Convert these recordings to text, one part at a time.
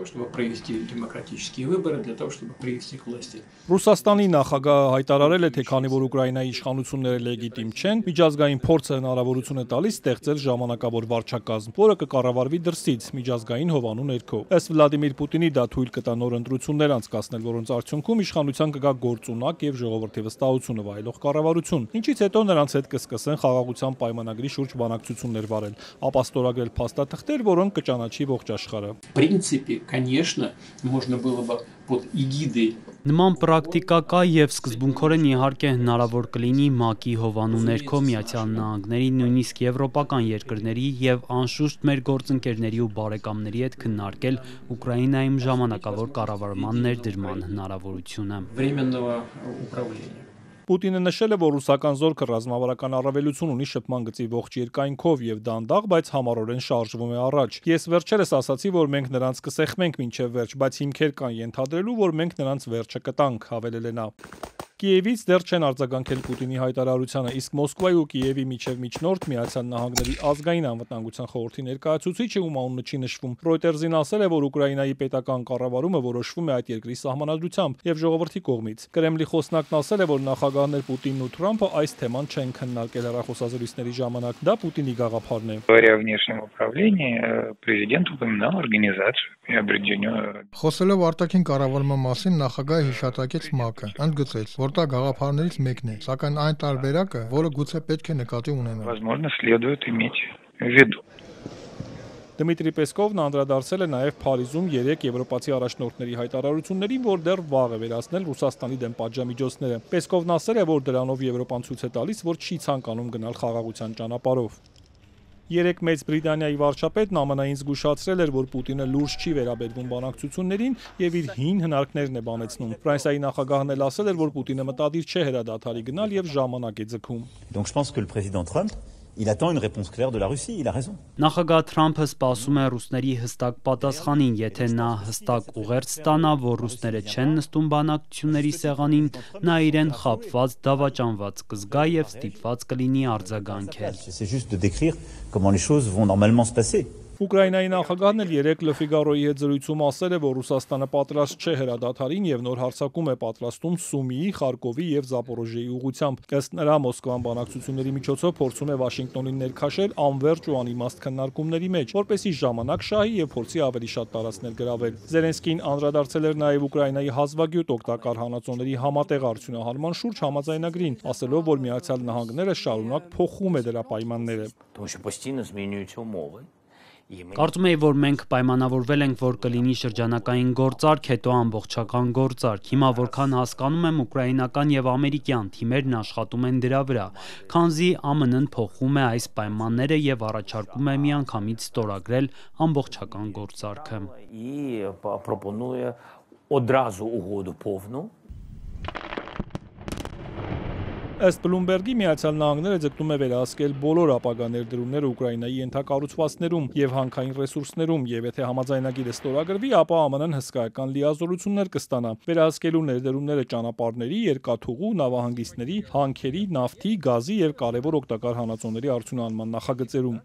чтобы провести демократические выборы, для того, чтобы привести к власти. Ռուսաստանի նախագահը հայտարարել է, թե քանի որ Ուկրաինայի իշխանությունները լեգիտիմ չեն, միջազգային փորձը հնարավորություն է տալիս ստեղծել ժամանակավոր վարչակազմ, որը կկառավարվի դրսից միջազգային հովանու ներքո։ Ըստ Վլադիմիր Պուտինի դա թույլ կտա նոր ընտրություններ անցկացնել, որոնց արդյունքում իշխանության կգա գործունակ եւ ժողովրդի վստահությունը վայելող կառավարություն, ինչից հետո նրանց հետ կսկսեն խաղաղության պայմանագրի շուրջ բանակցություններ վարել, ապա ստորագրել փաստաթղթեր, որոնք կճանաչի ողջ աշխարհը։ В принципе, конечно, можно было бы под эгидой. Նման պրակտիկա կա եւ սկզբունքորեն իհարկե հնարավոր կլինի ՄԱԿ-ի հովանու ներքո Միացյալ Նահանգների, նույնիսկ եվրոպական երկրների եւ անշուշտ մեր գործընկերների ու բարեկամների հետ քննարկել Ուկրաինայում ժամանակավոր կառավարման ներդրման հնարավորությունը։ Временного управления. Պուտինը նշել է, որ ռուսական զորքը ռազմավարական առավելություն ունի շփման գծի ողջ երկայնքով եւ դանդաղ, բայց համառորեն շարժվում է առաջ։ Ես վերջերս ասացի, որ մենք նրանց կսեղմենք մինչեւ վերջ, բայց հիմքեր կան ենթադրելու, որ մենք նրանց վերջը կտանք, հավելել է նա։ Կիևից դեռ չեն արձագանքել Պուտինի հայտարարությանը, իսկ Մոսկվայի ու Կիևի միջև միջնորդ Միացյալ Նահանգների ազգային անվտանգության խորհրդի ներկայացուցիչը, ում անունը չի նշվում, Reuters-ին ասել է, որ Ուկրաինայի պետական կառավարումը որոշվում է այդ երկրի սահմանադրությամբ եւ ժողովրդի կողմից։ Կրեմլի խոսնակն ասել է, որ նախագահներ Պուտինն ու Թրամփը այս թեման չեն քննարկել հեռախոսազրույցների ժամանակ։ Դա Պուտինի գաղափարն է։ Говоря о внешнем управлении, президент упоминал организацию и обретению. Խոսելով արտաքին կառավարման մասին, նախագահը հիշատակեց ՄԱԿ-ը, ընդգծեց, որ դա գաղափարներից մեկն է, սակայն այն տարբերակը, որը գուցե պետք է նկատի ունենալ։ Возможно, следует иметь в виду. Դմիտրի Պեսկովն անդրադարձել է նաև Փարիզում 3 եվրոպացի առաջնորդների հայտարարություններին, որ դեռ վաղ է վերացնել Ռուսաստանի դեմ պատժամիջոցները։ Պեսկովն ասել է, որ դրանով Եվրոպան ցույց է տալիս, որ չի ցանկանում գնալ խաղաղության ճանապարհով։ 3 Մեծ Բրիտանիայի վարչապետն ԱՄՆ-ին զգուշացրել էր, որ Պուտինը լուրջ չի վերաբերվում բանակցություններին եւ իր հին հնարքներն է բանեցնում։ Ֆրանսիայի նախագահն էլ ասել էր, որ Պուտինը մտադիր չէ հրադադարի գնալ եւ ժամանակ է ձգում։ Donc je pense que le président Trump il attend une réponse claire de la Russie, il a raison. Նախագահ Թրամփը սպասում է ռուսների հստակ պատասխանին, եթե նա հստակ ուղերձ ստանա, որ ռուսները չեն նստում բանակցությունների սեղանին, նա իրեն խաբված, դավաճանված կզգա եւ ստիպված կլինի արձագանքել։ C'est juste de décrire comment les choses vont normalement se passer. Ուկրաինայի նախագահն էլ 3 Le Figaro-ի հետ զրույցում ասել է, որ Ռուսաստանը պատրաստ չէ հրադադարին եւ նոր հարձակում է պատրաստում Սումիի, Խարկովի եւ Զապորոժիեի ուղղությամբ։ Ըստ նրա, Մոսկվան բանակցությունների միջոցով փորձում է Վաշինգտոնին ներքաշել անվերջ ու անիմաստ քննարկումների մեջ, որպեսզի ժամանակ շահի եւ փորձի ավելի շատ տարածքներ գրավել։ Զելենսկին անդրադարձել էր նաեւ Ուկրաինայի հազվագյուտ օգտակար հանածոների համատեղ արդյունահանման շուրջ համաձայնագրին, ասելով, որ Միացյալ Նահանգները շարունակ փոխում է դրա պայմանները։ Կարծում եմ, որ մենք պայմանավորվել ենք, որ կլինի շրջանակային գործարք, հետո ամբողջական գործարք։ Հիմա որքան հասկանում եմ, ուկրաինական եւ ամերիկյան թիմերն աշխատում են դրա վրա, քանզի ԱՄՆ-ն փոխում է այս պայմանները եւ առաջարկում է միանգամից ստորագրել ամբողջական գործարքը։ Ըստ Բլումբերգի Միացյալ Նահանգները ձգտում է վերահսկել բոլոր ապագա ներդրումները Ուկրաինայի ենթակառուցվածքներում եւ հանքային ռեսուրսներում, եւ եթե համաձայնագիրը ստորագրվի, ապա ԱՄՆ-ն հսկայական լիազորություններ կստանա։ Վերահսկելու ներդրումները ճանապարհների, երկաթուղու, նավահանգիստների, հանքերի, նավթի, գազի եւ կարևոր օգտակար հանածոների արդյունահանման նախագծերում։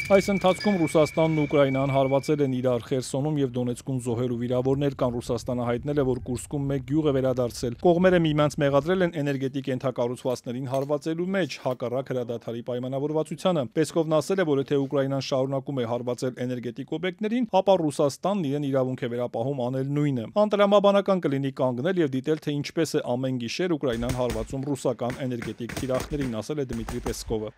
Այս ընթացքում Ռուսաստանն ու Ուկրաինան հարվածել են իրար Խերսոնում եւ Դոնեցկում զոհեր ու վիրավորներ կան։ Ռուսաստանը հայտնել է, որ Կուրսկում 1 գյուղ է վերադարձել։ Կողմերը միմյանց մեղադրել են էներգետիկ ենթակառուցվածքներին հարվածելու մեջ, հակառակ հրադադարի պայմանավորվածությանը։ Պեսկովն ասել է, որ եթե Ուկրաինան շարունակում է հարվածել էներգետիկ օբյեկտներին, ապա Ռուսաստանն իրեն իրավունք է վերապահում անել նույնը։ Անտրամաբանական կլինի կանգնել եւ դիտել, թե ինչպես է ամեն գիշեր Ուկրաինան հարվածում ռուսական էներգետիկ թիրախներին, ասել է Դմիտրի Պեսկովը։